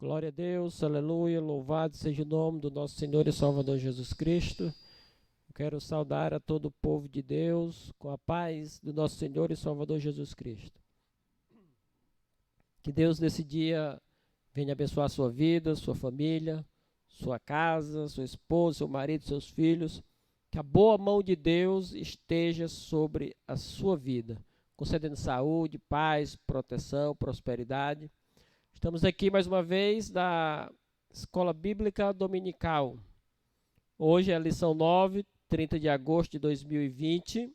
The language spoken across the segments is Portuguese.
Glória a Deus, aleluia, louvado seja o nome do nosso Senhor e Salvador Jesus Cristo. Eu quero saudar a todo o povo de Deus com a paz do nosso Senhor e Salvador Jesus Cristo. Que Deus nesse dia venha abençoar a sua vida, sua família, sua casa, sua esposa, seu marido, seus filhos. Que a boa mão de Deus esteja sobre a sua vida, concedendo saúde, paz, proteção, prosperidade. Estamos aqui mais uma vez da Escola Bíblica Dominical. Hoje é a lição 9, 30 de agosto de 2020,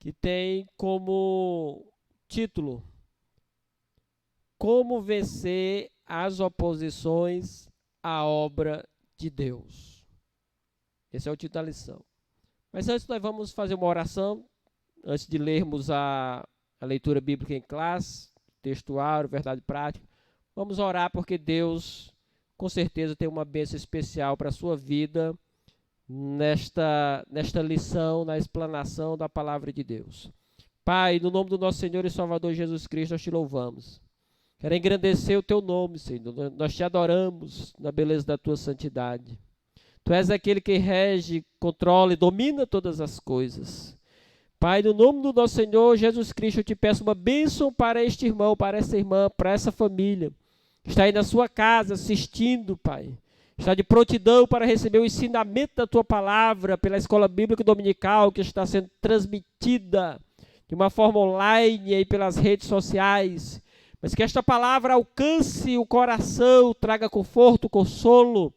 que tem como título Como vencer as oposições à obra de Deus. Esse é o título da lição. Mas antes nós vamos fazer uma oração, antes de lermos a leitura bíblica em classe, textuário, verdade prática. Vamos orar porque Deus, com certeza, tem uma bênção especial para a sua vida nesta lição, na explanação da palavra de Deus. Pai, no nome do nosso Senhor e Salvador Jesus Cristo, nós te louvamos. Quero engrandecer o teu nome, Senhor. Nós te adoramos na beleza da tua santidade. Tu és aquele que rege, controla e domina todas as coisas. Pai, no nome do nosso Senhor Jesus Cristo, eu te peço uma bênção para este irmão, para essa irmã, para essa família. Está aí na sua casa assistindo, Pai. Está de prontidão para receber o ensinamento da tua palavra pela Escola Bíblica Dominical, que está sendo transmitida de uma forma online aí pelas redes sociais. Mas que esta palavra alcance o coração, traga conforto, consolo,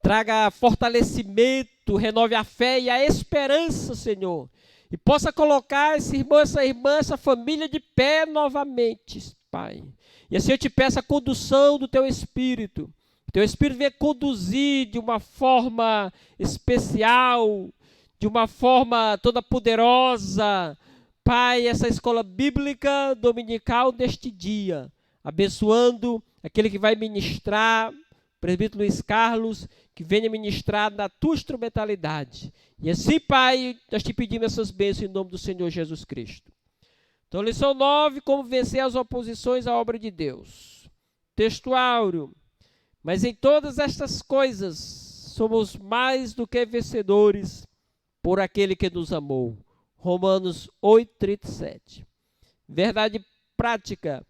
traga fortalecimento, renove a fé e a esperança, Senhor. E possa colocar esse irmão, essa irmã, essa família de pé novamente, Pai. E assim eu te peço a condução do teu Espírito. O teu Espírito venha conduzir de uma forma especial, de uma forma toda poderosa, Pai, essa escola bíblica dominical deste dia. Abençoando aquele que vai ministrar, presbítero Luiz Carlos, que venha ministrar na tua instrumentalidade. E assim, Pai, nós te pedimos essas bênçãos em nome do Senhor Jesus Cristo. Então, lição 9, como vencer as oposições à obra de Deus. Textuário. Mas em todas estas coisas, somos mais do que vencedores por aquele que nos amou. Romanos 8:37. Verdade prática.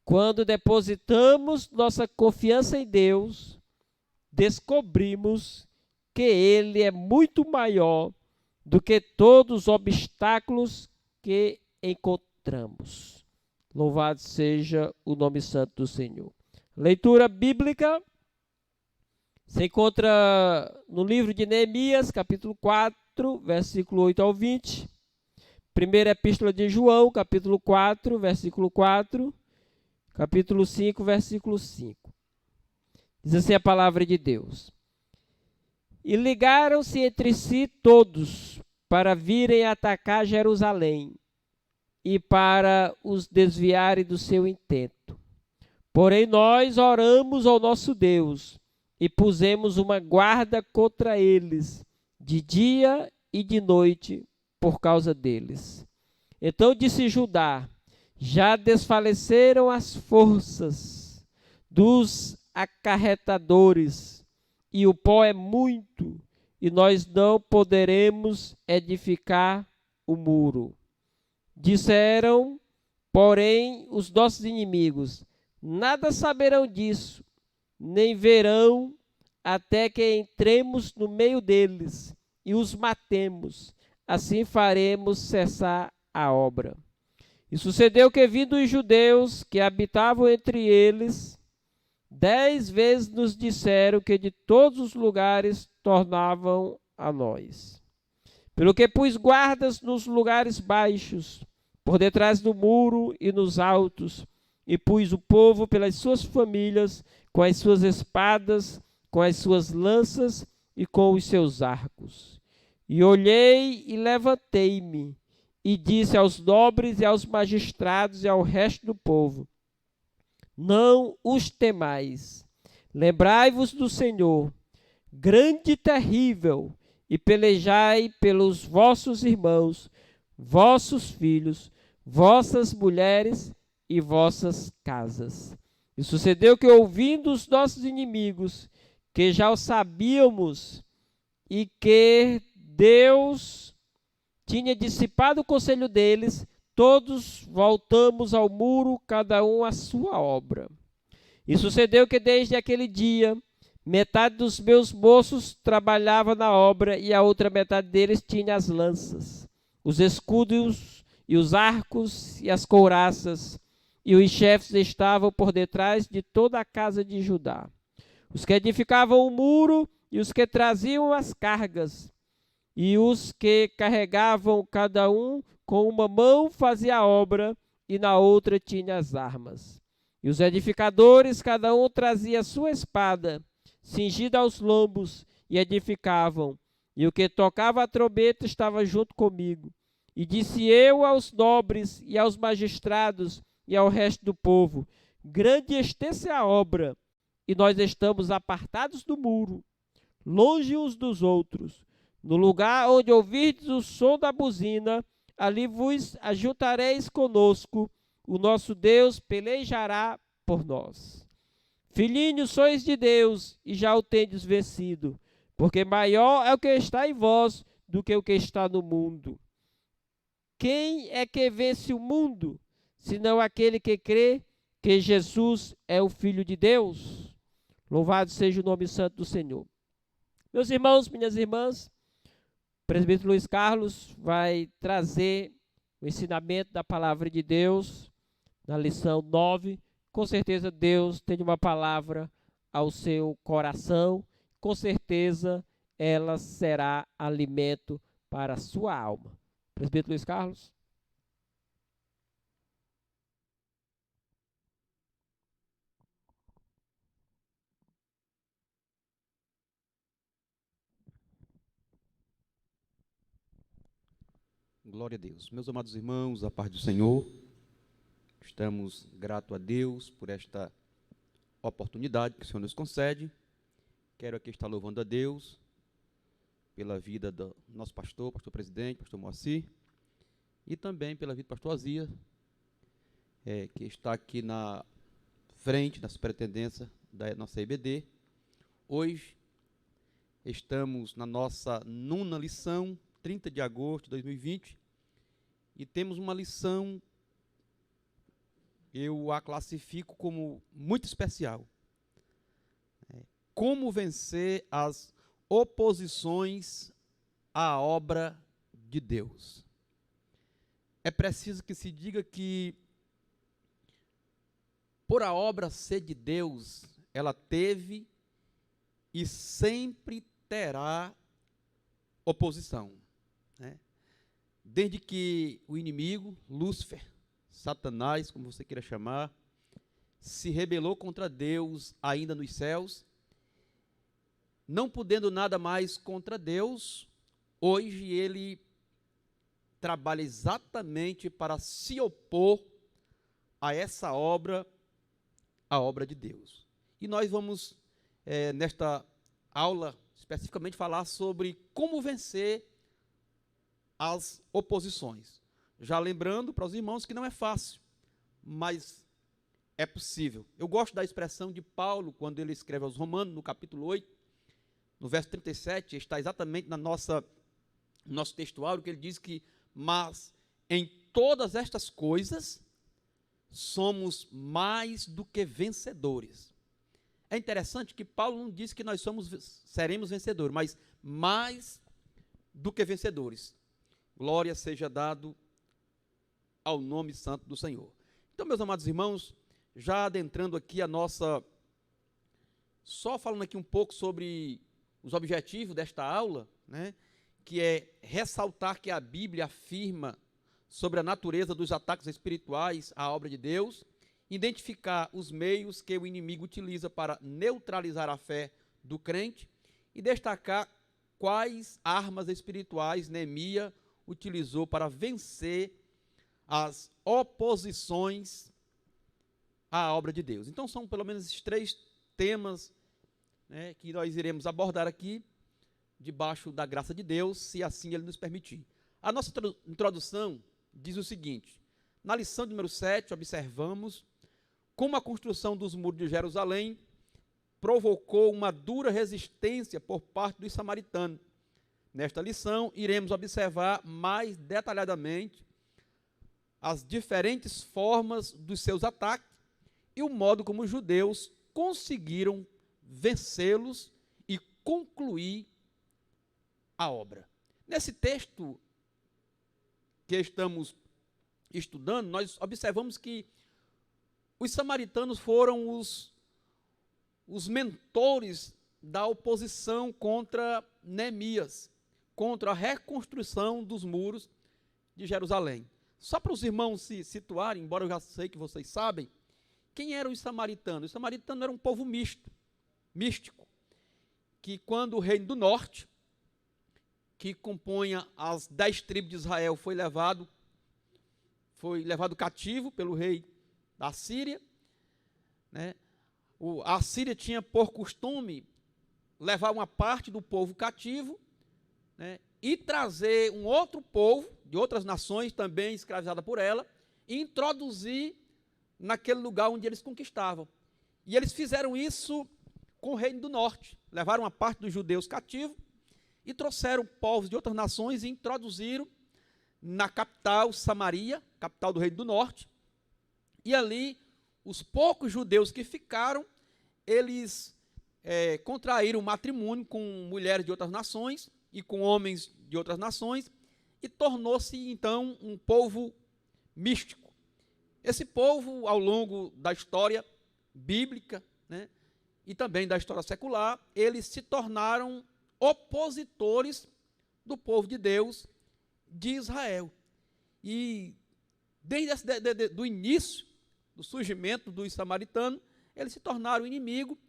Quando depositamos nossa confiança em Deus, descobrimos que Ele é muito maior do que todos os obstáculos que encontramos. Louvado seja o nome santo do Senhor. Leitura bíblica se encontra no livro de Neemias, capítulo 4, versículo 8 ao 20. Primeira epístola de João, capítulo 4, versículo 4. Capítulo 5, versículo 5. Diz assim a palavra de Deus. E ligaram-se entre si todos para virem atacar Jerusalém e para os desviarem do seu intento. Porém nós oramos ao nosso Deus e pusemos uma guarda contra eles, de dia e de noite, por causa deles. Então disse Judá, já desfaleceram as forças dos acarretadores, e o pó é muito, e nós não poderemos edificar o muro. Disseram, porém, os nossos inimigos, nada saberão disso, nem verão, até que entremos no meio deles e os matemos. Assim faremos cessar a obra. E sucedeu que, vindo os judeus que habitavam entre eles, 10 vezes nos disseram que de todos os lugares tornavam a nós. Pelo que pus guardas nos lugares baixos, por detrás do muro e nos altos, e pus o povo pelas suas famílias, com as suas espadas, com as suas lanças e com os seus arcos. E olhei e levantei-me, e disse aos nobres e aos magistrados e ao resto do povo, não os temais, lembrai-vos do Senhor, grande e terrível, e pelejai pelos vossos irmãos, vossos filhos, vossas mulheres e vossas casas. E sucedeu que, ouvindo os nossos inimigos, que já o sabíamos, e que Deus tinha dissipado o conselho deles, todos voltamos ao muro, cada um à sua obra. E sucedeu que desde aquele dia, metade dos meus moços trabalhava na obra e a outra metade deles tinha as lanças, os escudos e os arcos e as couraças, e os chefes estavam por detrás de toda a casa de Judá. Os que edificavam o muro e os que traziam as cargas, e os que carregavam cada um com uma mão fazia a obra e na outra tinha as armas. E os edificadores, cada um trazia a sua espada, cingida aos lombos, e edificavam. E o que tocava a trombeta estava junto comigo. E disse eu aos nobres e aos magistrados e ao resto do povo: grande e extensa é a obra, e nós estamos apartados do muro, longe uns dos outros. No lugar onde ouvirdes o som da buzina, ali vos ajuntareis conosco. O nosso Deus pelejará por nós. Filhinhos, sois de Deus e já o tendes vencido, porque maior é o que está em vós do que o que está no mundo. Quem é que vence o mundo, senão aquele que crê que Jesus é o Filho de Deus? Louvado seja o nome santo do Senhor. Meus irmãos, minhas irmãs, o presbítero Luiz Carlos vai trazer o ensinamento da palavra de Deus na lição 9. Com certeza Deus tem uma palavra ao seu coração, com certeza ela será alimento para a sua alma. Presbítero Luiz Carlos. Glória a Deus. Meus amados irmãos, a paz do Senhor, estamos gratos a Deus por esta oportunidade que o Senhor nos concede. Quero aqui estar louvando a Deus pela vida do nosso pastor presidente, pastor Moacir, e também pela vida do pastor Azia, que está aqui na frente da superintendência da nossa IBD. Hoje estamos na nossa 9ª lição, 30 de agosto de 2020, e temos uma lição, eu a classifico como muito especial. Como vencer as oposições à obra de Deus. É preciso que se diga que, por a obra ser de Deus, ela teve e sempre terá oposição, né? Desde que o inimigo, Lúcifer, Satanás, como você queira chamar, se rebelou contra Deus ainda nos céus, não podendo nada mais contra Deus, hoje ele trabalha exatamente para se opor a essa obra, a obra de Deus. E nós vamos, nesta aula, especificamente falar sobre como vencer as oposições. Já lembrando para os irmãos que não é fácil, mas é possível. Eu gosto da expressão de Paulo, quando ele escreve aos Romanos, no capítulo 8, no verso 37, está exatamente no nosso textuário, que ele diz que, mas em todas estas coisas, somos mais do que vencedores. É interessante que Paulo não diz que nós seremos vencedores, mas mais do que vencedores. Glória seja dado ao nome santo do Senhor. Então, meus amados irmãos, já adentrando aqui a nossa, só falando aqui um pouco sobre os objetivos desta aula, né, que é ressaltar que a Bíblia afirma sobre a natureza dos ataques espirituais à obra de Deus, identificar os meios que o inimigo utiliza para neutralizar a fé do crente e destacar quais armas espirituais Neemias utilizou para vencer as oposições à obra de Deus. Então são pelo menos esses 3 temas, né, que nós iremos abordar aqui, debaixo da graça de Deus, se assim Ele nos permitir. A nossa introdução diz o seguinte: na lição número 7, observamos como a construção dos muros de Jerusalém provocou uma dura resistência por parte dos samaritanos. Nesta lição, iremos observar mais detalhadamente as diferentes formas dos seus ataques e o modo como os judeus conseguiram vencê-los e concluir a obra. Nesse texto que estamos estudando, nós observamos que os samaritanos foram os mentores da oposição contra Neemias, contra a reconstrução dos muros de Jerusalém. Só para os irmãos se situarem, embora eu já sei que vocês sabem, quem eram os samaritanos? Os samaritanos eram um povo místico, que quando o reino do norte, que compunha as 10 tribos de Israel, foi levado cativo pelo rei da Síria, né? A Síria tinha por costume levar uma parte do povo cativo, né, e trazer um outro povo, de outras nações, também escravizada por ela, e introduzir naquele lugar onde eles conquistavam. E eles fizeram isso com o reino do norte. Levaram uma parte dos judeus cativos e trouxeram povos de outras nações e introduziram na capital, Samaria, capital do reino do norte. E ali, os poucos judeus que ficaram, eles contraíram matrimônio com mulheres de outras nações e com homens de outras nações, e tornou-se, então, um povo místico. Esse povo, ao longo da história bíblica, né, e também da história secular, eles se tornaram opositores do povo de Deus, de Israel. E desde do início, do surgimento dos samaritanos, eles se tornaram inimigo,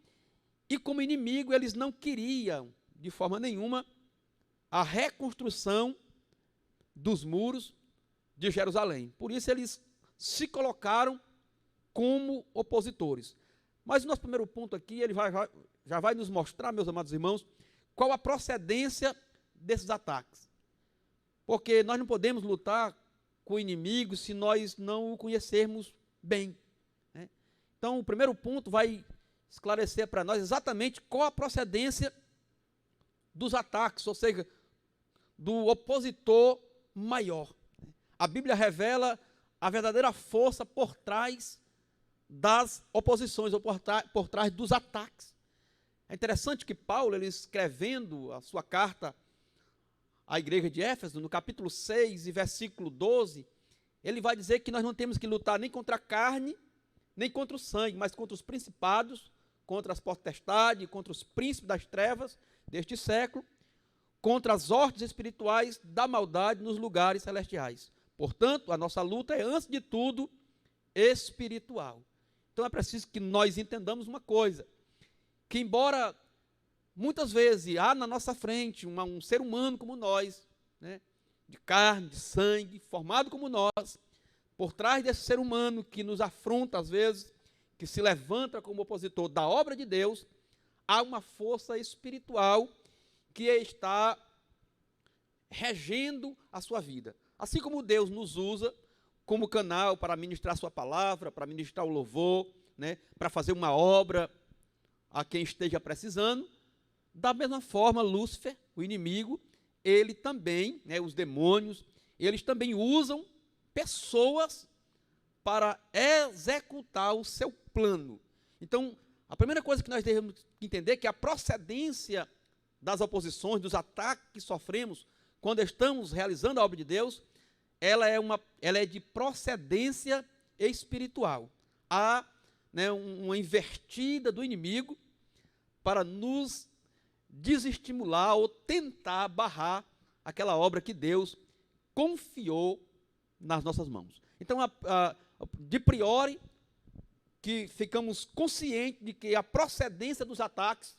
e como inimigo eles não queriam, de forma nenhuma, a reconstrução dos muros de Jerusalém. Por isso eles se colocaram como opositores. Mas o nosso primeiro ponto aqui, ele já vai nos mostrar, meus amados irmãos, qual a procedência desses ataques. Porque nós não podemos lutar com o inimigo se nós não o conhecermos bem, né? Então, o primeiro ponto vai esclarecer para nós exatamente qual a procedência dos ataques, ou seja, do opositor maior. A Bíblia revela a verdadeira força por trás das oposições, ou por trás dos ataques. É interessante que Paulo, ele escrevendo a sua carta à igreja de Éfeso, no capítulo 6 e versículo 12, ele vai dizer que nós não temos que lutar nem contra a carne, nem contra o sangue, mas contra os principados, contra as potestades, contra os príncipes das trevas deste século, contra as hostes espirituais da maldade nos lugares celestiais. Portanto, a nossa luta é, antes de tudo, espiritual. Então é preciso que nós entendamos uma coisa, que embora muitas vezes há na nossa frente um ser humano como nós, né, de carne, de sangue, formado como nós, por trás desse ser humano que nos afronta às vezes, que se levanta como opositor da obra de Deus, há uma força espiritual que está regendo a sua vida. Assim como Deus nos usa como canal para ministrar sua palavra, para ministrar o louvor, né, para fazer uma obra a quem esteja precisando, da mesma forma, Lúcifer, o inimigo, ele também, né, os demônios, eles também usam pessoas para executar o seu plano. Então, a primeira coisa que nós devemos entender é que a procedência das oposições, dos ataques que sofremos quando estamos realizando a obra de Deus, ela é de procedência espiritual. Há, né, uma invertida do inimigo para nos desestimular ou tentar barrar aquela obra que Deus confiou nas nossas mãos. Então, de priori, que ficamos conscientes de que a procedência dos ataques,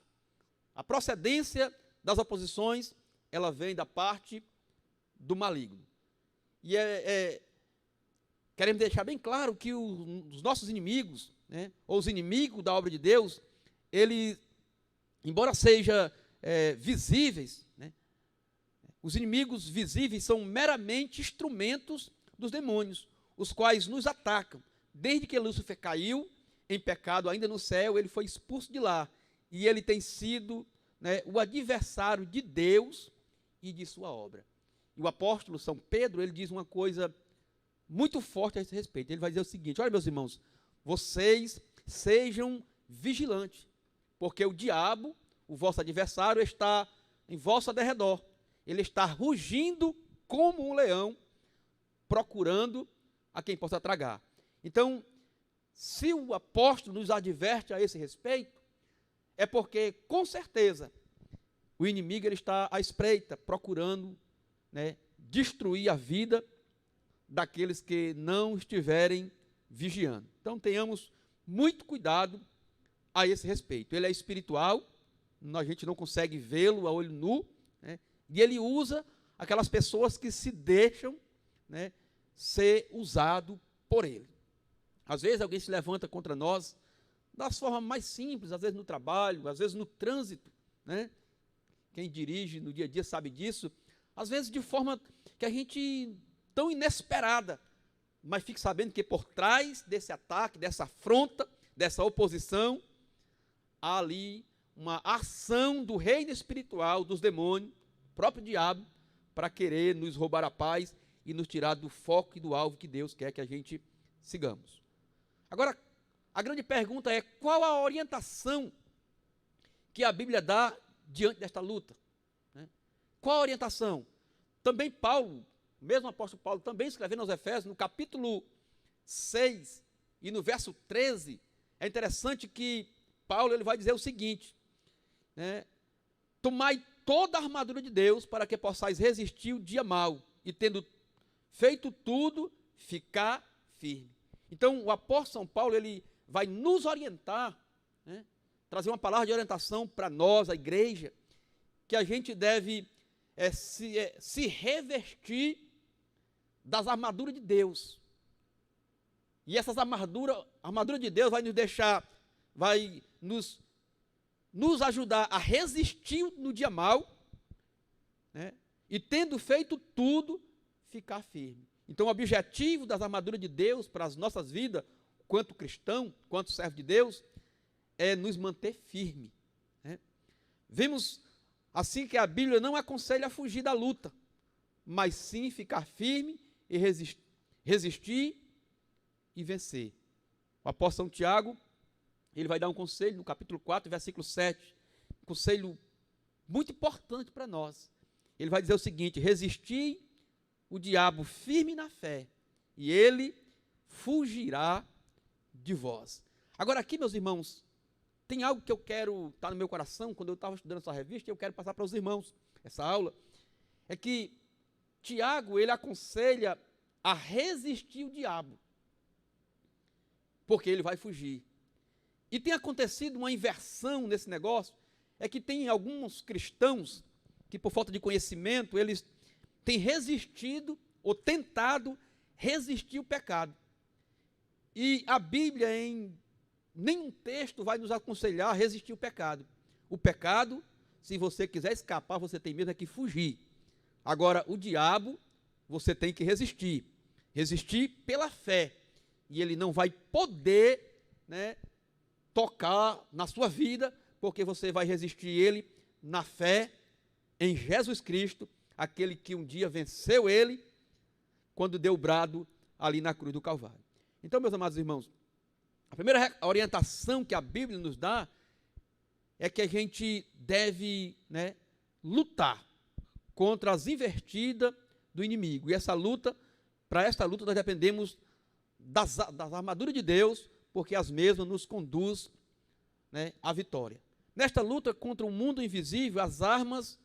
a procedência das oposições, ela vem da parte do maligno. E queremos deixar bem claro que os nossos inimigos, né, ou os inimigos da obra de Deus, eles, embora sejam visíveis, né, os inimigos visíveis são meramente instrumentos dos demônios, os quais nos atacam. Desde que Lúcifer caiu, em pecado, ainda no céu, ele foi expulso de lá. E ele tem sido, né, o adversário de Deus e de sua obra. E o apóstolo São Pedro, ele diz uma coisa muito forte a esse respeito. Ele vai dizer o seguinte: olha, meus irmãos, vocês sejam vigilantes, porque o diabo, o vosso adversário, está em vosso derredor. Ele está rugindo como um leão, procurando a quem possa tragar. Então, se o apóstolo nos adverte a esse respeito, é porque, com certeza, o inimigo ele está à espreita, procurando, né, destruir a vida daqueles que não estiverem vigiando. Então, tenhamos muito cuidado a esse respeito. Ele é espiritual, a gente não consegue vê-lo a olho nu, né, e ele usa aquelas pessoas que se deixam, né, ser usado por ele. Às vezes alguém se levanta contra nós das formas mais simples, às vezes no trabalho, às vezes no trânsito, né? Quem dirige no dia a dia sabe disso. Às vezes de forma que a gente, tão inesperada, mas fique sabendo que por trás desse ataque, dessa afronta, dessa oposição, há ali uma ação do reino espiritual, dos demônios, próprio diabo, para querer nos roubar a paz e nos tirar do foco e do alvo que Deus quer que a gente sigamos. Agora, a grande pergunta é: qual a orientação que a Bíblia dá diante desta luta? Qual a orientação? Também Paulo, o mesmo apóstolo Paulo, também escrevendo aos Efésios, no capítulo 6 e no verso 13, é interessante que Paulo ele vai dizer o seguinte, né? Tomai toda a armadura de Deus para que possais resistir o dia mau e, tendo feito tudo, ficar firme. Então, o apóstolo São Paulo, ele vai nos orientar, né, trazer uma palavra de orientação para nós, a igreja, que a gente deve se revestir das armaduras de Deus. E essas armadura de Deus vai nos deixar, vai nos ajudar a resistir no dia mau, né, e tendo feito tudo, ficar firme. Então, o objetivo das armaduras de Deus para as nossas vidas, quanto cristão, quanto servo de Deus, é nos manter firme, né? Vimos assim que a Bíblia não aconselha a fugir da luta, mas sim ficar firme e resistir e vencer. O apóstolo São Tiago, ele vai dar um conselho no capítulo 4, versículo 7, um conselho muito importante para nós. Ele vai dizer o seguinte: resistir o diabo firme na fé, e ele fugirá de vós. Agora aqui, meus irmãos, tem algo que eu quero, está no meu coração, quando eu estava estudando essa revista, e eu quero passar para os irmãos, essa aula, é que Tiago, ele aconselha a resistir o diabo, porque ele vai fugir. E tem acontecido uma inversão nesse negócio, é que tem alguns cristãos que, por falta de conhecimento, eles têm resistido ou tentado resistir o pecado. E a Bíblia, em nenhum texto, vai nos aconselhar a resistir o pecado. O pecado, se você quiser escapar, você tem mesmo é que fugir. Agora, o diabo, você tem que resistir. Resistir pela fé. E ele não vai poder, né, tocar na sua vida, porque você vai resistir ele na fé em Jesus Cristo, aquele que um dia venceu ele, quando deu o brado ali na cruz do Calvário. Então, meus amados irmãos, a primeira orientação que a Bíblia nos dá é que a gente deve, né, lutar contra as invertidas do inimigo. E essa luta, para esta luta nós dependemos das armaduras de Deus, porque as mesmas nos conduzem, né, à vitória. Nesta luta contra o mundo invisível, as armas,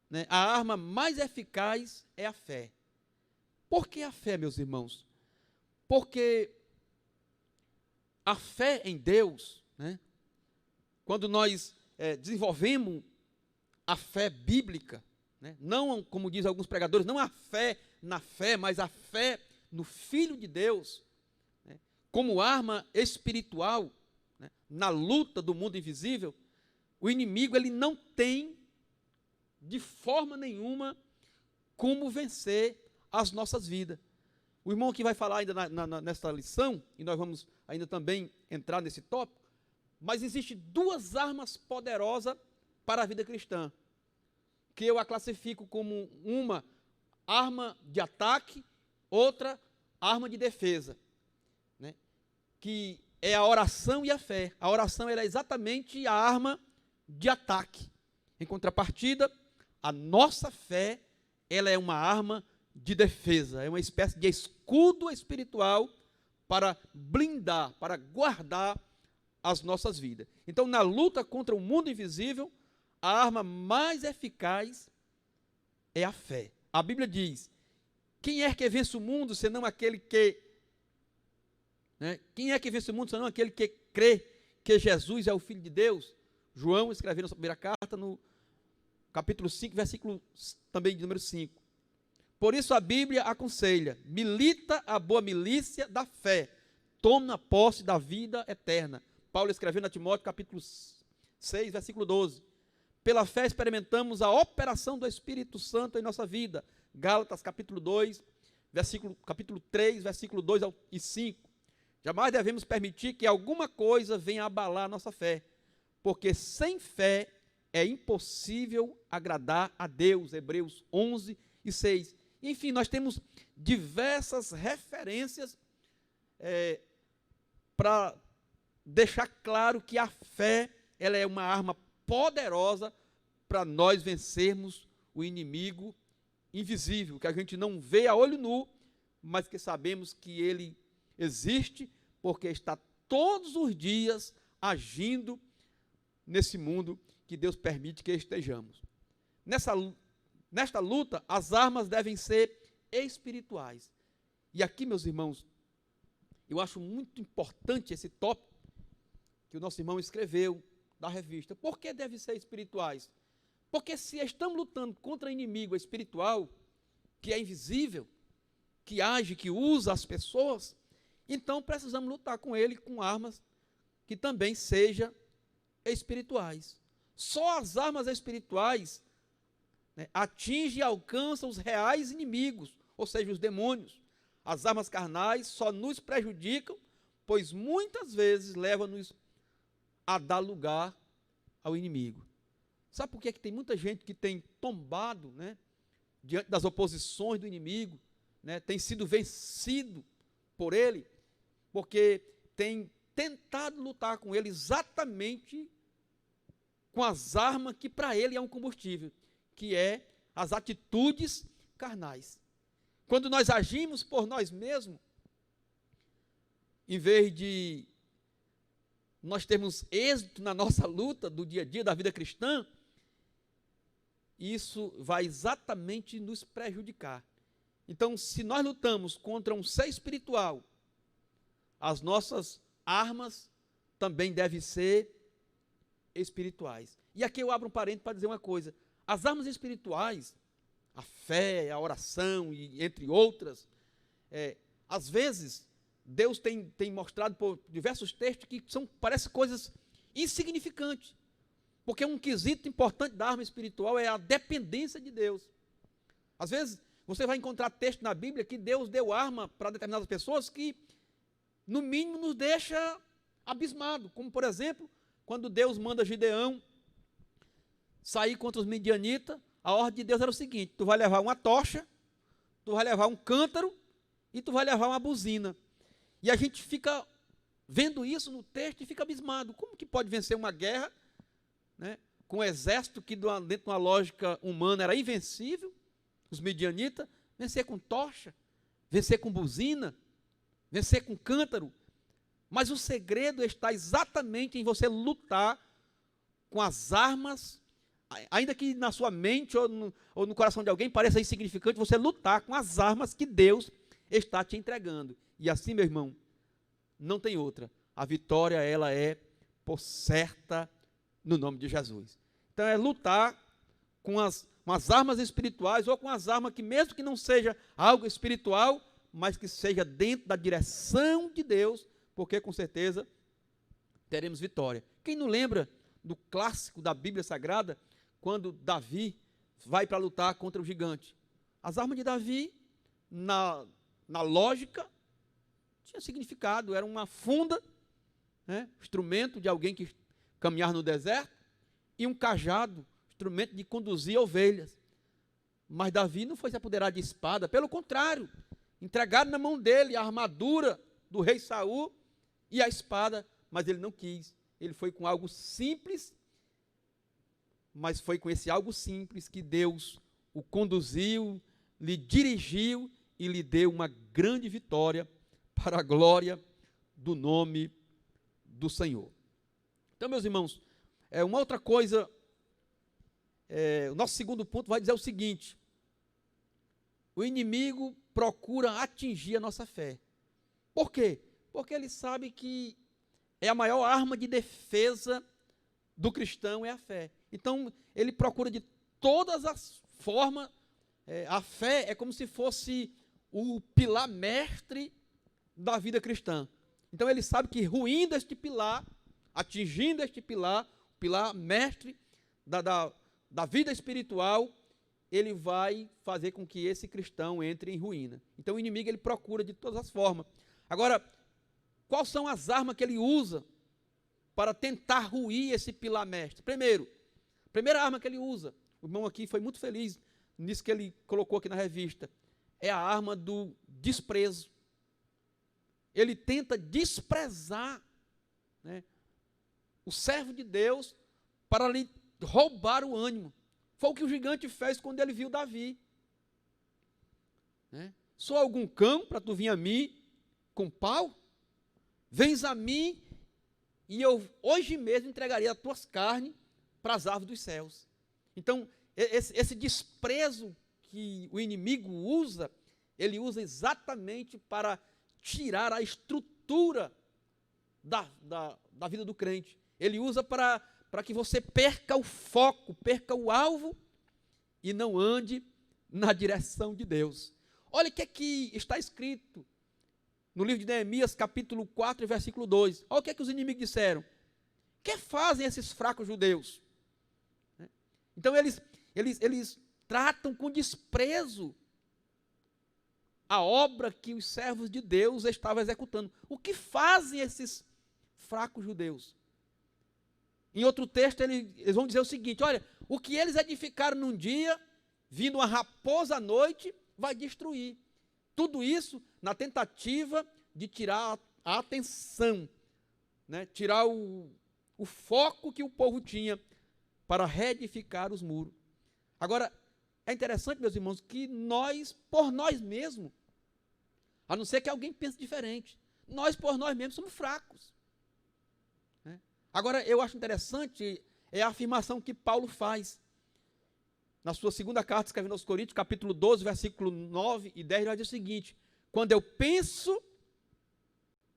né, a arma mais eficaz é a fé. Por que a fé, meus irmãos? Porque a fé em Deus, né, quando nós desenvolvemos a fé bíblica, né, não, como dizem alguns pregadores, não a fé na fé, mas a fé no Filho de Deus, né, como arma espiritual, né, na luta do mundo invisível, o inimigo ele não tem de forma nenhuma como vencer as nossas vidas. O irmão que vai falar ainda nessa lição, e nós vamos ainda também entrar nesse tópico, mas existem duas armas poderosas para a vida cristã, que eu a classifico como uma arma de ataque, outra arma de defesa, né? Que é a oração e a fé. A oração ela é exatamente a arma de ataque. Em contrapartida, a nossa fé ela é uma arma de defesa, é uma espécie de escudo espiritual para blindar, para guardar as nossas vidas. Então, na luta contra o mundo invisível, a arma mais eficaz é a fé. A Bíblia diz: quem é que vence o mundo senão aquele que... Quem é que vence o mundo senão aquele que crê que Jesus é o Filho de Deus? João escreveu na sua primeira carta, no capítulo 5, versículo também de número 5. Por isso a Bíblia aconselha: milita a boa milícia da fé, toma posse da vida eterna. Paulo escreveu na Timóteo, capítulo 6, versículo 12. Pela fé experimentamos a operação do Espírito Santo em nossa vida. Gálatas, capítulo 2, capítulo 3, versículo 2 e 5. Jamais devemos permitir que alguma coisa venha abalar a nossa fé, porque sem fé é impossível agradar a Deus. Hebreus 11 e 6. Enfim, nós temos diversas referências para deixar claro que a fé ela é uma arma poderosa para nós vencermos o inimigo invisível, que a gente não vê a olho nu, mas que sabemos que ele existe, porque está todos os dias agindo nesse mundo que Deus permite que estejamos. Nesta luta, as armas devem ser espirituais. E aqui, meus irmãos, eu acho muito importante esse tópico que o nosso irmão escreveu da revista. Por que devem ser espirituais? Porque se estamos lutando contra inimigo espiritual, que é invisível, que age, que usa as pessoas, então precisamos lutar com ele com armas que também sejam espirituais. Só as armas espirituais atingem e alcançam os reais inimigos, ou seja, os demônios. As armas carnais só nos prejudicam, pois muitas vezes levam-nos a dar lugar ao inimigo. Sabe por que tem muita gente que tem tombado, diante das oposições do inimigo, tem sido vencido por ele, porque tem tentado lutar com ele exatamente com as armas que para ele é um combustível, que é as atitudes carnais. Quando nós agimos por nós mesmos, em vez de nós termos êxito na nossa luta do dia a dia, da vida cristã, isso vai exatamente nos prejudicar. Então, se nós lutamos contra um ser espiritual, as nossas armas também devem ser espirituais. E aqui eu abro um parênteses para dizer uma coisa: as armas espirituais, a fé, a oração, e entre outras, às vezes, Deus tem mostrado por diversos textos que parecem coisas insignificantes, porque um quesito importante da arma espiritual é a dependência de Deus. Às vezes, você vai encontrar texto na Bíblia que Deus deu arma para determinadas pessoas que, no mínimo, nos deixa abismado, como, por exemplo, quando Deus manda Gideão sair contra os midianitas. A ordem de Deus era o seguinte: tu vai levar uma tocha, tu vai levar um cântaro e tu vai levar uma buzina. E a gente fica vendo isso no texto e fica abismado. Como que pode vencer uma guerra, com um exército que dentro de uma lógica humana era invencível, os midianitas, vencer com tocha, vencer com buzina, vencer com cântaro? Mas o segredo está exatamente em você lutar com as armas, ainda que na sua mente ou no coração de alguém pareça insignificante, você lutar com as armas que Deus está te entregando. E assim, meu irmão, não tem outra. A vitória, ela é por certa no nome de Jesus. Então é lutar com as armas espirituais, ou com as armas que, mesmo que não seja algo espiritual, mas que seja dentro da direção de Deus, porque com certeza teremos vitória. Quem não lembra do clássico da Bíblia Sagrada, quando Davi vai para lutar contra o gigante? As armas de Davi, na na lógica, tinha significado, era uma funda, né, instrumento de alguém que caminhar no deserto, e um cajado, instrumento de conduzir ovelhas. Mas Davi não foi se apoderar de espada, pelo contrário, entregaram na mão dele a armadura do rei Saul e a espada, mas ele não quis. Ele foi com algo simples, mas foi com esse algo simples que Deus o conduziu, lhe dirigiu e lhe deu uma grande vitória para a glória do nome do Senhor. Então, meus irmãos, uma outra coisa, o nosso segundo ponto vai dizer o seguinte: o inimigo procura atingir a nossa fé. Por quê? Porque ele sabe que é a maior arma de defesa do cristão é a fé. Então, ele procura de todas as formas, a fé é como se fosse o pilar mestre da vida cristã. Então, ele sabe que ruindo este pilar, atingindo este pilar, o pilar mestre da vida espiritual, ele vai fazer com que esse cristão entre em ruína. Então, o inimigo ele procura de todas as formas. Agora, quais são as armas que ele usa para tentar ruir esse pilar mestre? Primeiro, a primeira arma que ele usa, o irmão aqui foi muito feliz nisso que ele colocou aqui na revista, é a arma do desprezo. Ele tenta desprezar, né, o servo de Deus para lhe roubar o ânimo. Foi o que o gigante fez quando ele viu Davi. Né? Sou algum cão para tu vir a mim com pau? Vens a mim e eu hoje mesmo entregaria as tuas carnes para as aves dos céus. Então, esse desprezo que o inimigo usa, ele usa exatamente para tirar a estrutura da vida do crente. Ele usa para que você perca o foco, perca o alvo e não ande na direção de Deus. Olha o que está escrito no livro de Neemias, capítulo 4, versículo 2. Olha o que os inimigos disseram. O que fazem esses fracos judeus? Então, eles tratam com desprezo a obra que os servos de Deus estavam executando. O que fazem esses fracos judeus? Em outro texto, eles vão dizer o seguinte: olha, o que eles edificaram num dia, vindo uma raposa à noite, vai destruir. Tudo isso na tentativa de tirar a atenção, né, tirar o foco que o povo tinha para reedificar os muros. Agora, é interessante, meus irmãos, que nós, por nós mesmos, a não ser que alguém pense diferente, nós, por nós mesmos, somos fracos. Agora, eu acho interessante a afirmação que Paulo faz. Na sua segunda carta, escrevendo aos Coríntios, capítulo 12, versículo 9 e 10, ele diz o seguinte: quando eu penso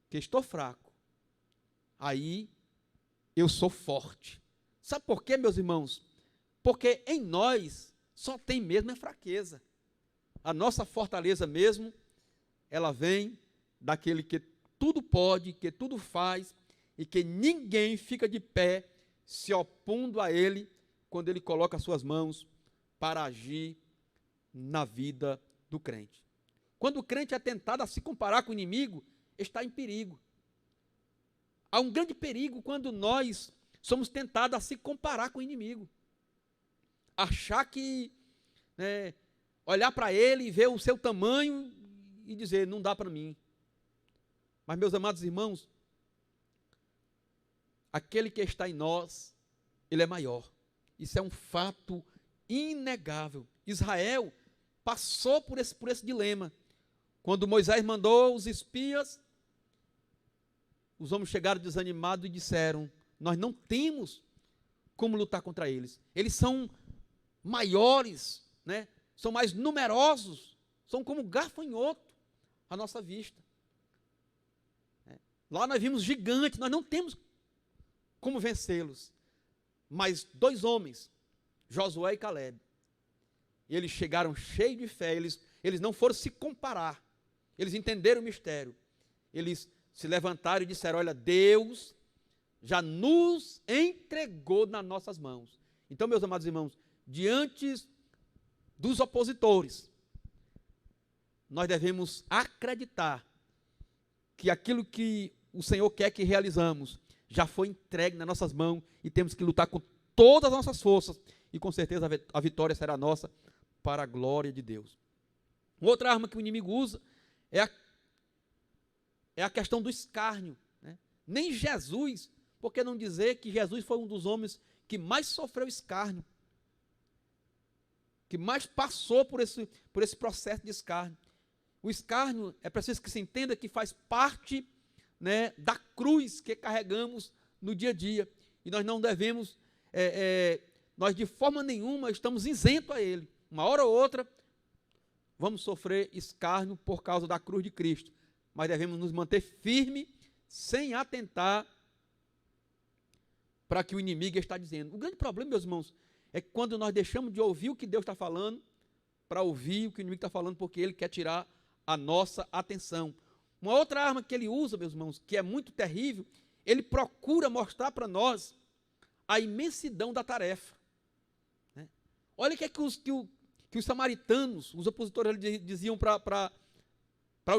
que estou fraco, aí eu sou forte. Sabe por quê, meus irmãos? Porque em nós só tem mesmo a fraqueza. A nossa fortaleza mesmo, ela vem daquele que tudo pode, que tudo faz, e que ninguém fica de pé se opondo a ele quando ele coloca as suas mãos para agir na vida do crente. Quando o crente é tentado a se comparar com o inimigo, está em perigo. Há um grande perigo quando nós somos tentados a se comparar com o inimigo. Achar que, olhar para ele e ver o seu tamanho e dizer, não dá para mim. Mas, meus amados irmãos, aquele que está em nós, ele é maior. Isso é um fato inegável. Israel passou por esse dilema. Quando Moisés mandou os espias, os homens chegaram desanimados e disseram, nós não temos como lutar contra eles. Eles são maiores, né? São mais numerosos, são como gafanhoto à nossa vista. Lá nós vimos gigantes, nós não temos como vencê-los. Mas 2 homens, Josué e Caleb, eles chegaram cheios de fé, eles não foram se comparar, eles entenderam o mistério, eles se levantaram e disseram, olha, Deus já nos entregou nas nossas mãos. Então, meus amados irmãos, diante dos opositores, nós devemos acreditar que aquilo que o Senhor quer que realizamos já foi entregue nas nossas mãos e temos que lutar com todas as nossas forças e com certeza a vitória será nossa para a glória de Deus. Outra arma que o inimigo usa é a questão do escárnio, né? Nem Jesus, por que não dizer que Jesus foi um dos homens que mais sofreu escárnio, que mais passou por esse processo de escárnio. O escárnio, é preciso que se entenda que faz parte, né, da cruz que carregamos no dia a dia. E nós não devemos, nós de forma nenhuma estamos isentos a ele. Uma hora ou outra, vamos sofrer escárnio por causa da cruz de Cristo. Mas devemos nos manter firmes, sem atentar para que o inimigo está dizendo. O grande problema, meus irmãos, é que quando nós deixamos de ouvir o que Deus está falando, para ouvir o que o inimigo está falando, porque ele quer tirar a nossa atenção. Uma outra arma que ele usa, meus irmãos, que é muito terrível, ele procura mostrar para nós a imensidão da tarefa. Né? Olha o que é que os samaritanos, os opositores, diziam para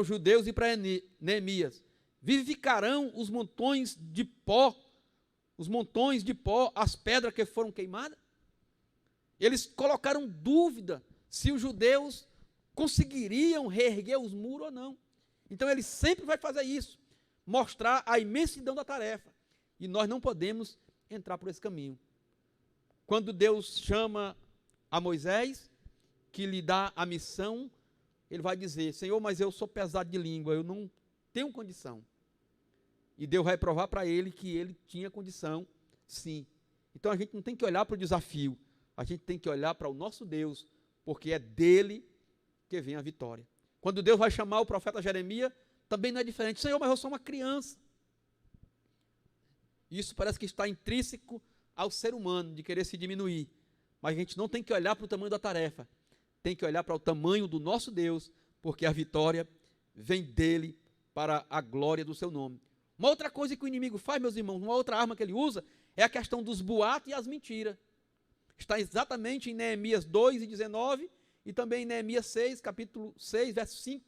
os judeus e para Neemias: vivificarão os montões de pó, as pedras que foram queimadas? Eles colocaram dúvida se os judeus conseguiriam reerguer os muros ou não. Então ele sempre vai fazer isso, mostrar a imensidão da tarefa. E nós não podemos entrar por esse caminho. Quando Deus chama a Moisés, que lhe dá a missão, ele vai dizer: Senhor, mas eu sou pesado de língua, eu não tenho condição. E Deus vai provar para ele que ele tinha condição, sim. Então a gente não tem que olhar para o desafio, a gente tem que olhar para o nosso Deus, porque é dele que vem a vitória. Quando Deus vai chamar o profeta Jeremias, também não é diferente. Senhor, mas eu sou uma criança. Isso parece que está intrínseco ao ser humano, de querer se diminuir. Mas a gente não tem que olhar para o tamanho da tarefa, tem que olhar para o tamanho do nosso Deus, porque a vitória vem dele para a glória do seu nome. Uma outra coisa que o inimigo faz, meus irmãos, uma outra arma que ele usa, é a questão dos boatos e as mentiras. Está exatamente em Neemias 2:19 e também em Neemias 6, capítulo 6, versos 5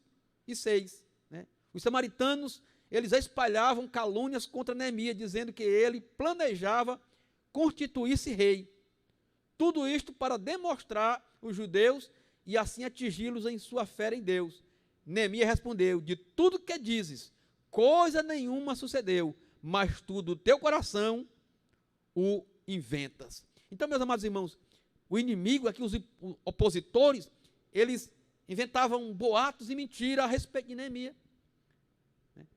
e 6. Né? Os samaritanos, eles espalhavam calúnias contra Neemias, dizendo que ele planejava constituir-se rei. Tudo isto para demonstrar os judeus e assim atingi-los em sua fé em Deus. Neemias respondeu: de tudo que dizes, coisa nenhuma sucedeu, mas tu do teu coração o inventas. Então, meus amados irmãos, o inimigo, aqui os opositores, eles inventavam boatos e mentiras a respeito de Neemias.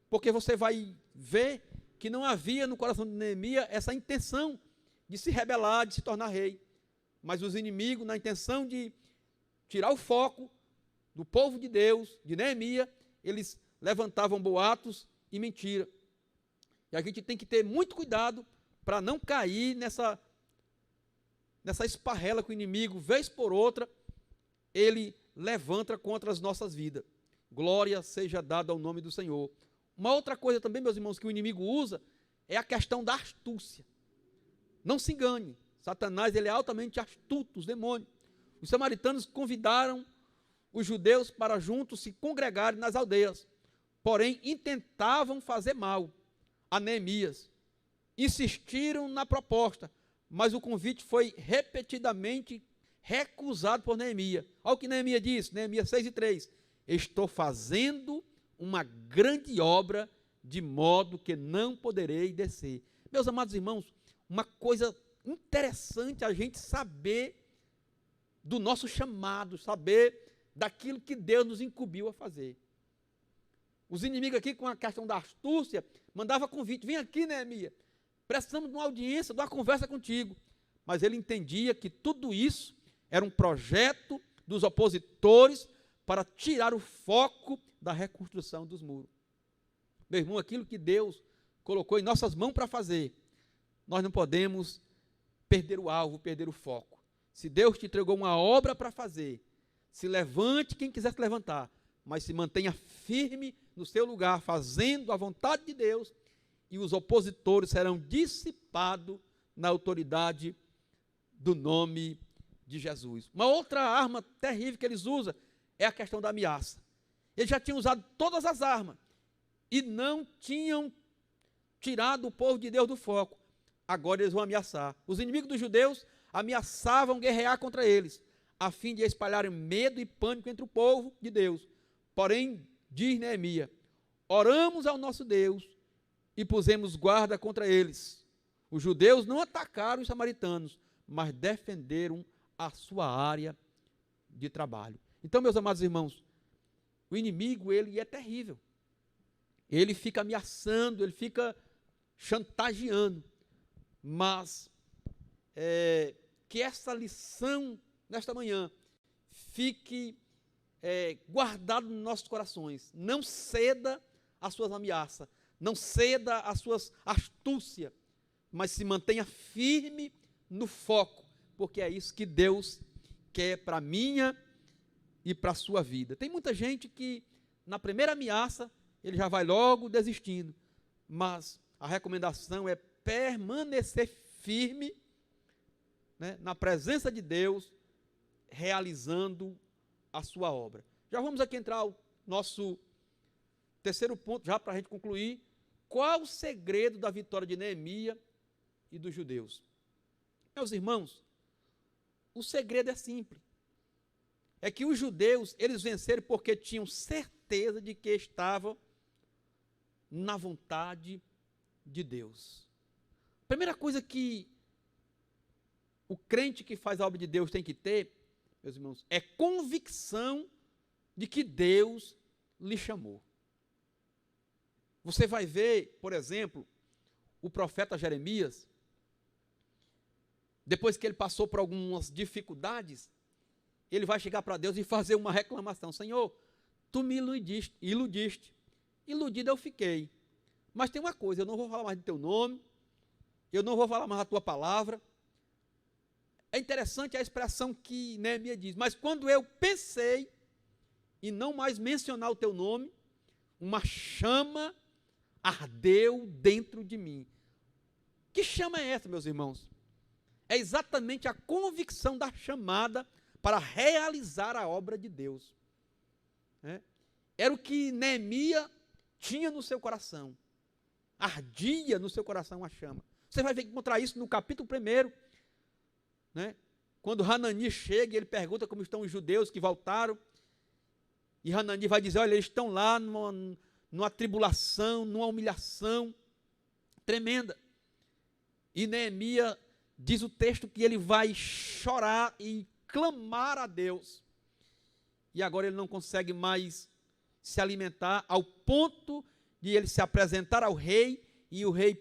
Porque você vai ver que não havia no coração de Neemias essa intenção de se rebelar, de se tornar rei. Mas os inimigos, na intenção de tirar o foco do povo de Deus, de Neemias, eles levantavam boatos e mentiras. E a gente tem que ter muito cuidado para não cair nessa esparrela que o inimigo, vez por outra, ele levanta contra as nossas vidas. Glória seja dada ao nome do Senhor. Uma outra coisa também, meus irmãos, que o inimigo usa é a questão da astúcia. Não se engane, Satanás, ele é altamente astuto, os demônios. Os samaritanos convidaram os judeus para juntos se congregarem nas aldeias, porém intentavam fazer mal a Neemias. Insistiram na proposta, mas o convite foi repetidamente recusado por Neemias. Olha o que Neemias disse, Neemias 6:3. Estou fazendo uma grande obra, de modo que não poderei descer. Meus amados irmãos, uma coisa interessante a gente saber do nosso chamado, saber daquilo que Deus nos incumbiu a fazer. Os inimigos aqui, com a questão da astúcia, mandavam convite: vem aqui, Neemias, precisamos de uma audiência, de uma conversa contigo. Mas ele entendia que tudo isso era um projeto dos opositores para tirar o foco da reconstrução dos muros. Meu irmão, aquilo que Deus colocou em nossas mãos para fazer, nós não podemos perder o alvo, perder o foco. Se Deus te entregou uma obra para fazer, se levante quem quiser se levantar, mas se mantenha firme no seu lugar, fazendo a vontade de Deus, e os opositores serão dissipados na autoridade do nome de Jesus. Uma outra arma terrível que eles usam é a questão da ameaça. Eles já tinham usado todas as armas e não tinham tirado o povo de Deus do foco. Agora eles vão ameaçar. Os inimigos dos judeus ameaçavam guerrear contra eles, a fim de espalharem medo e pânico entre o povo de Deus. Porém, diz Neemias, oramos ao nosso Deus e pusemos guarda contra eles. Os judeus não atacaram os samaritanos, mas defenderam a sua área de trabalho. Então, meus amados irmãos, o inimigo, ele é terrível. Ele fica ameaçando, ele fica chantageando. Mas que essa lição, nesta manhã, fique guardada nos nossos corações. Não ceda às suas ameaças, não ceda às suas astúcias, mas se mantenha firme no foco, porque é isso que Deus quer para a minha e para a sua vida. Tem muita gente que, na primeira ameaça, ele já vai logo desistindo, mas a recomendação é permanecer firme, né, na presença de Deus, realizando a sua obra. Já vamos aqui entrar ao nosso terceiro ponto, já para a gente concluir. Qual o segredo da vitória de Neemias e dos judeus? Meus irmãos, o segredo é simples. É que os judeus, eles venceram porque tinham certeza de que estavam na vontade de Deus. A primeira coisa que o crente que faz a obra de Deus tem que ter, meus irmãos, é convicção de que Deus lhe chamou. Você vai ver, por exemplo, o profeta Jeremias, depois que ele passou por algumas dificuldades, ele vai chegar para Deus e fazer uma reclamação. Senhor, tu me iludiste. Iludido eu fiquei. Mas tem uma coisa, eu não vou falar mais do teu nome, eu não vou falar mais da tua palavra. É interessante a expressão que Neemias diz, mas quando eu pensei em não mais mencionar o teu nome, uma chama ardeu dentro de mim. Que chama é essa, meus irmãos? É exatamente a convicção da chamada para realizar a obra de Deus. Era o que Neemias tinha no seu coração. Ardia no seu coração a chama. Você vai encontrar isso no capítulo 1, quando Hanani chega e ele pergunta como estão os judeus que voltaram. E Hanani vai dizer, olha, eles estão lá numa tribulação, numa humilhação tremenda. E Neemias diz o texto que ele vai chorar e clamar a Deus. E agora ele não consegue mais se alimentar, ao ponto de ele se apresentar ao rei e o rei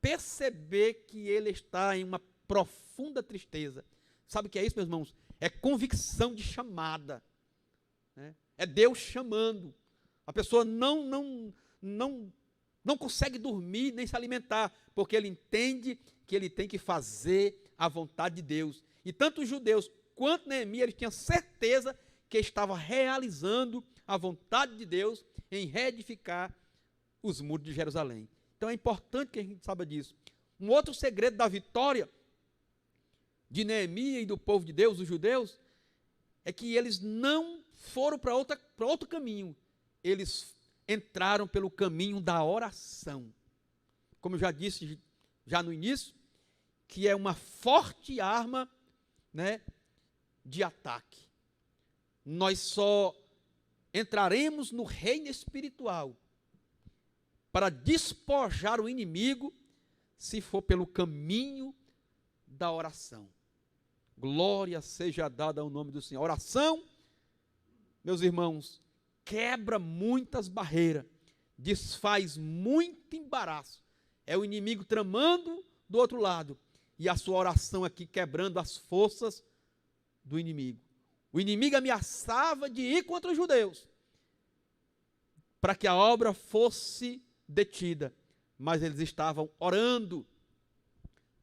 perceber que ele está em uma profunda tristeza. Sabe o que é isso, meus irmãos? É convicção de chamada. É Deus chamando. A pessoa não consegue dormir nem se alimentar, porque ele entende que ele tem que fazer a vontade de Deus. E tanto os judeus quanto Neemias, eles tinham certeza que estava realizando a vontade de Deus em reedificar os muros de Jerusalém. Então é importante que a gente saiba disso. Um outro segredo da vitória de Neemias e do povo de Deus, os judeus, é que eles não foram para outro caminho. Eles entraram pelo caminho da oração. Como eu já disse já no início, que é uma forte arma, de ataque. Nós só entraremos no reino espiritual para despojar o inimigo se for pelo caminho da oração. Glória seja dada ao nome do Senhor. A oração, meus irmãos, quebra muitas barreiras, desfaz muito embaraço. É o inimigo tramando do outro lado e a sua oração aqui quebrando as forças do inimigo. O inimigo ameaçava de ir contra os judeus para que a obra fosse detida, mas eles estavam orando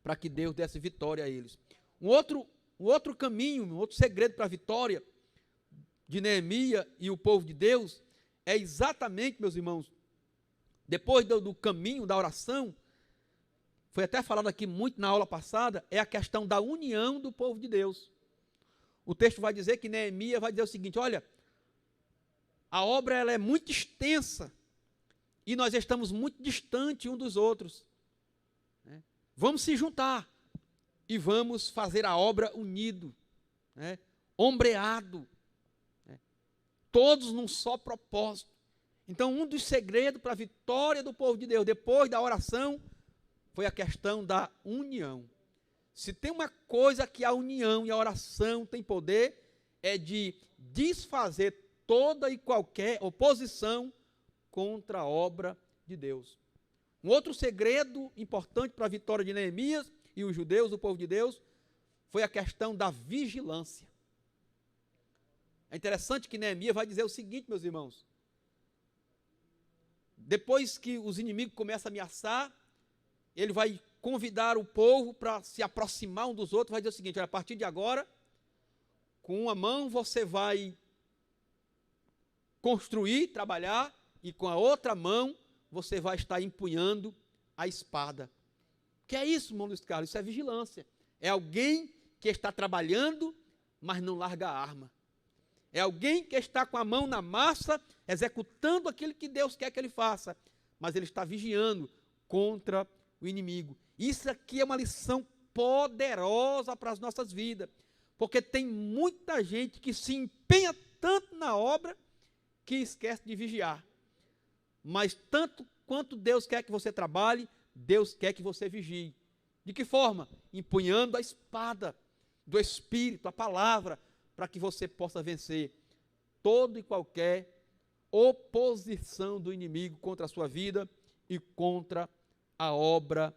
para que Deus desse vitória a eles. Um outro caminho, um outro segredo para a vitória de Neemias e o povo de Deus é exatamente, meus irmãos, depois do caminho da oração, foi até falado aqui muito na aula passada, é a questão da união do povo de Deus. O texto vai dizer que Neemias vai dizer o seguinte, olha, a obra ela é muito extensa e nós estamos muito distantes um dos outros. Né? Vamos se juntar e vamos fazer a obra unido, né? Ombreado, né? Todos num só propósito. Então, um dos segredos para a vitória do povo de Deus, depois da oração, foi a questão da união. Se tem uma coisa que a união e a oração têm poder, é de desfazer toda e qualquer oposição contra a obra de Deus. Um outro segredo importante para a vitória de Neemias e os judeus, o povo de Deus, foi a questão da vigilância. É interessante que Neemias vai dizer o seguinte, meus irmãos. Depois que os inimigos começam a ameaçar, ele vai convidar o povo para se aproximar um dos outros, vai dizer o seguinte: olha, a partir de agora, com uma mão você vai construir, trabalhar, e com a outra mão você vai estar empunhando a espada. O que é isso, irmão Luiz Carlos? Isso é vigilância. É alguém que está trabalhando, mas não larga a arma. É alguém que está com a mão na massa, executando aquilo que Deus quer que ele faça, mas ele está vigiando contra o inimigo. Isso aqui é uma lição poderosa para as nossas vidas, porque tem muita gente que se empenha tanto na obra que esquece de vigiar. Mas tanto quanto Deus quer que você trabalhe, Deus quer que você vigie. De que forma? Empunhando a espada do Espírito, a palavra, para que você possa vencer toda e qualquer oposição do inimigo contra a sua vida e contra a obra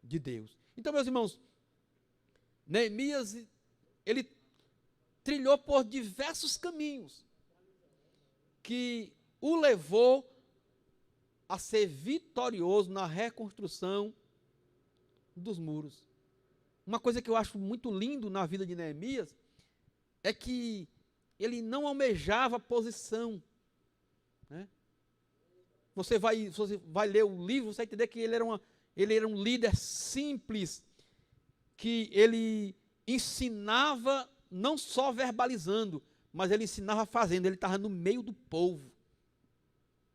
de Deus. Então, meus irmãos, Neemias, ele trilhou por diversos caminhos que o levou a ser vitorioso na reconstrução dos muros. Uma coisa que eu acho muito lindo na vida de Neemias é que ele não almejava posição. Né? Você vai ler o livro, você vai entender que ele era um líder simples, que ele ensinava não só verbalizando, mas ele ensinava fazendo, ele estava no meio do povo.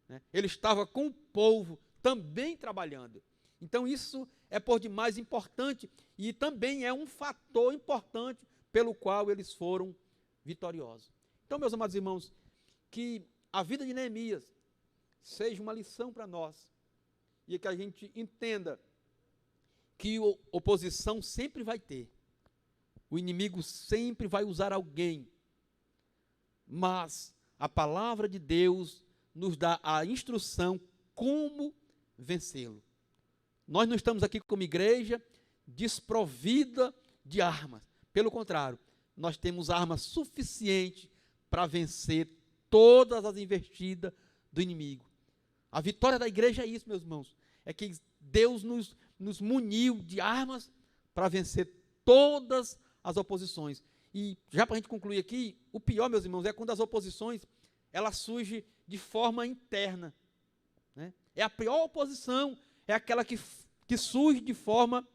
Né? Ele estava com o povo também trabalhando. Então isso é por demais importante e também é um fator importante pelo qual eles foram vitoriosos. Então, meus amados irmãos, que a vida de Neemias seja uma lição para nós e que a gente entenda que oposição sempre vai ter. O inimigo sempre vai usar alguém, mas a palavra de Deus nos dá a instrução como vencê-lo. Nós não estamos aqui como igreja desprovida de armas. Pelo contrário, nós temos armas suficientes para vencer todas as investidas do inimigo. A vitória da igreja é isso, meus irmãos. É que Deus nos muniu de armas para vencer todas as oposições. E já para a gente concluir aqui, o pior, meus irmãos, é quando as oposições elas surgem de forma interna. Né? É a pior oposição, é aquela que surge de forma,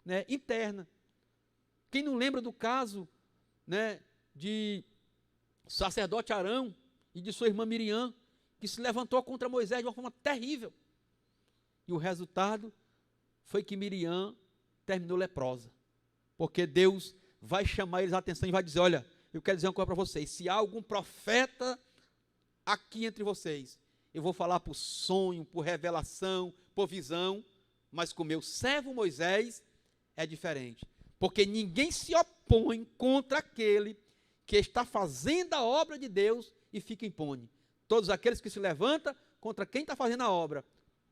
né, interna. Quem não lembra do caso, né, de sacerdote Arão e de sua irmã Miriam, que se levantou contra Moisés de uma forma terrível. E o resultado foi que Miriam terminou leprosa. Porque Deus vai chamar eles a atenção e vai dizer: olha, eu quero dizer uma coisa para vocês, se há algum profeta aqui entre vocês, eu vou falar por sonho, por revelação, por visão, mas com o meu servo Moisés é diferente. Porque ninguém se opõe contra aquele que está fazendo a obra de Deus e fica impune. Todos aqueles que se levantam contra quem está fazendo a obra,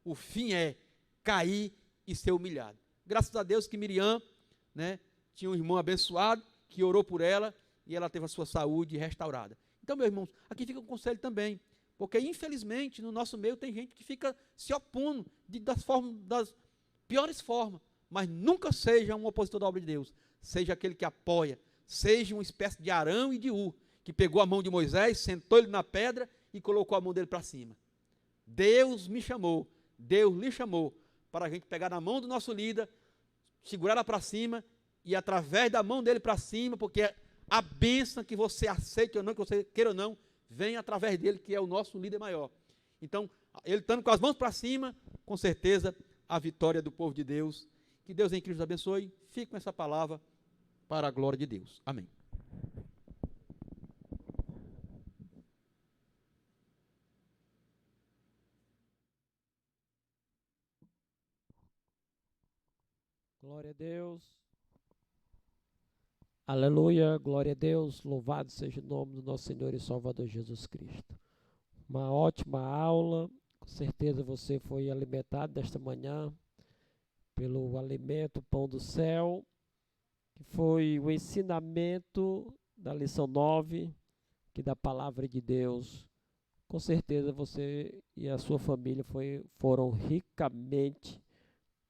o fim é cair e ser humilhado. Graças a Deus que Miriam, né, tinha um irmão abençoado que orou por ela e ela teve a sua saúde restaurada. Então, meus irmãos, aqui fica um conselho também, porque infelizmente no nosso meio tem gente que fica se opondo das piores formas, mas nunca seja um opositor da obra de Deus, seja aquele que apoia, seja uma espécie de Arão e de Ur, que pegou a mão de Moisés, sentou ele na pedra e colocou a mão dele para cima. Deus me chamou, Deus lhe chamou, para a gente pegar na mão do nosso líder, segurar ela para cima e através da mão dele para cima, porque a bênção que você aceite ou não, que você queira ou não, vem através dele, que é o nosso líder maior. Então, ele estando com as mãos para cima, com certeza, a vitória do povo de Deus. Que Deus em Cristo abençoe. Fique com essa palavra para a glória de Deus. Amém. Glória a Deus. Aleluia, glória a Deus. Louvado seja o nome do nosso Senhor e Salvador Jesus Cristo. Uma ótima aula. Com certeza você foi alimentado nesta manhã pelo alimento, pão do céu, que foi o ensinamento da lição 9, que da palavra de Deus. Com certeza você e a sua família foram ricamente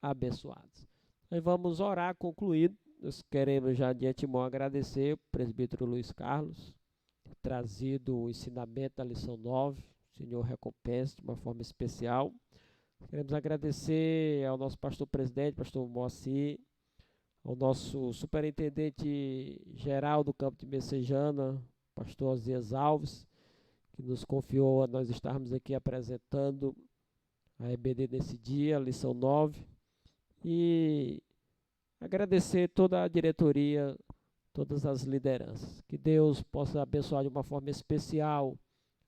abençoados. Nós vamos orar, concluído. Nós queremos já de antemão agradecer o presbítero Luiz Carlos, ter trazido o ensinamento da lição 9. O Senhor recompense de uma forma especial. Queremos agradecer ao nosso pastor presidente, pastor Moacir, ao nosso superintendente geral do campo de Messejana, pastor Osias Alves, que nos confiou a nós estarmos aqui apresentando a EBD nesse dia, lição 9. E agradecer toda a diretoria, todas as lideranças. Que Deus possa abençoar de uma forma especial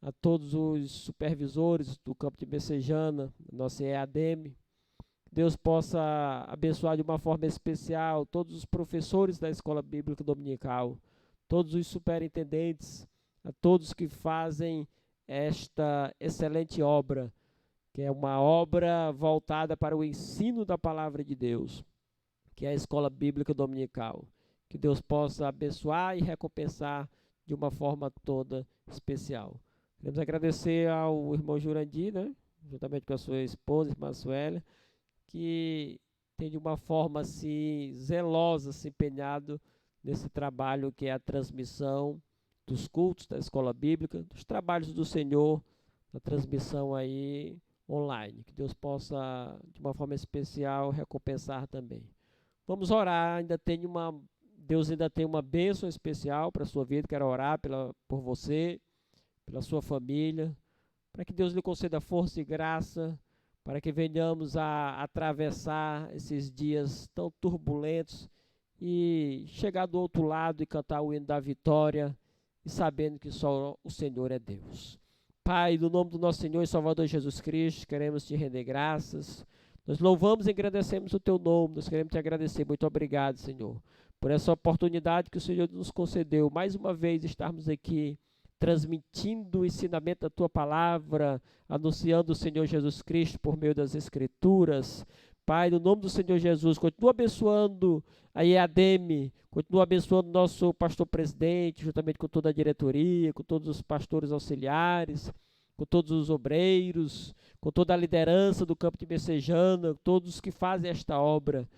a todos os supervisores do campo de Messejana, nossa EADM. Que Deus possa abençoar de uma forma especial todos os professores da Escola Bíblica Dominical, todos os superintendentes, a todos que fazem esta excelente obra, que é uma obra voltada para o ensino da palavra de Deus, que é a Escola Bíblica Dominical. Que Deus possa abençoar e recompensar de uma forma toda especial. Queremos agradecer ao irmão Jurandir, né, juntamente com a sua esposa, irmã Suélia, que tem de uma forma assim, zelosa se empenhado nesse trabalho que é a transmissão dos cultos da Escola Bíblica, dos trabalhos do Senhor, a transmissão aí online. Que Deus possa, de uma forma especial, recompensar também. Vamos orar, Deus ainda tem uma bênção especial para a sua vida. Quero orar por você, pela sua família, para que Deus lhe conceda força e graça, para que venhamos a atravessar esses dias tão turbulentos e chegar do outro lado e cantar o hino da vitória, e sabendo que só o Senhor é Deus. Pai, no nome do nosso Senhor e Salvador Jesus Cristo, queremos te render graças. Nós louvamos e agradecemos o teu nome. Nós queremos te agradecer. Muito obrigado, Senhor, por essa oportunidade que o Senhor nos concedeu. Mais uma vez estarmos aqui transmitindo o ensinamento da tua palavra, anunciando o Senhor Jesus Cristo por meio das Escrituras. Pai, no nome do Senhor Jesus, continua abençoando a EADM, continua abençoando nosso pastor presidente, juntamente com toda a diretoria, com todos os pastores auxiliares, com todos os obreiros, com toda a liderança do campo de Messejana, todos que fazem esta obra.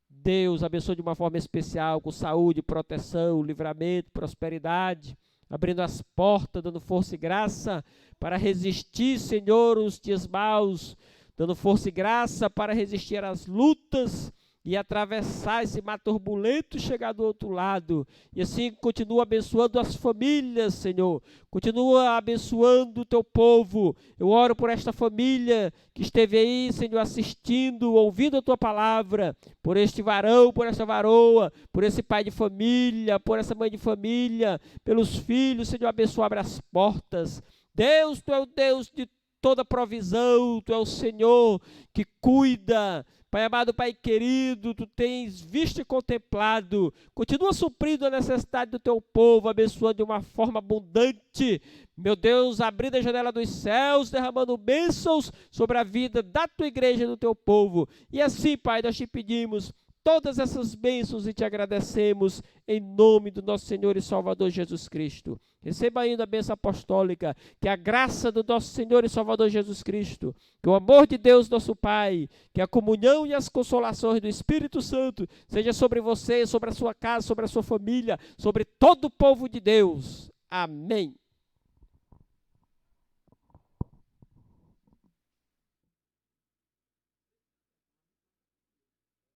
Deus abençoe de uma forma especial, com saúde, proteção, livramento, prosperidade, abrindo as portas, dando força e graça para resistir, Senhor, os dias maus, dando força e graça para resistir às lutas e atravessar esse mar turbulento e chegar do outro lado. E assim continua abençoando as famílias, Senhor. Continua abençoando o teu povo. Eu oro por esta família que esteve aí, Senhor, assistindo, ouvindo a tua palavra. Por este varão, por esta varoa, por esse pai de família, por essa mãe de família, pelos filhos, Senhor, abençoa, abre as portas. Deus, tu é o Deus de toda provisão, tu é o Senhor que cuida. Pai amado, Pai querido, tu tens visto e contemplado, continua suprindo a necessidade do teu povo, abençoando de uma forma abundante, meu Deus, abrindo a janela dos céus, derramando bênçãos sobre a vida da tua igreja e do teu povo. E assim, Pai, nós te pedimos todas essas bênçãos e te agradecemos em nome do nosso Senhor e Salvador Jesus Cristo. Receba ainda a bênção apostólica, que a graça do nosso Senhor e Salvador Jesus Cristo, que o amor de Deus nosso Pai, que a comunhão e as consolações do Espírito Santo seja sobre você, sobre a sua casa, sobre a sua família, sobre todo o povo de Deus. Amém.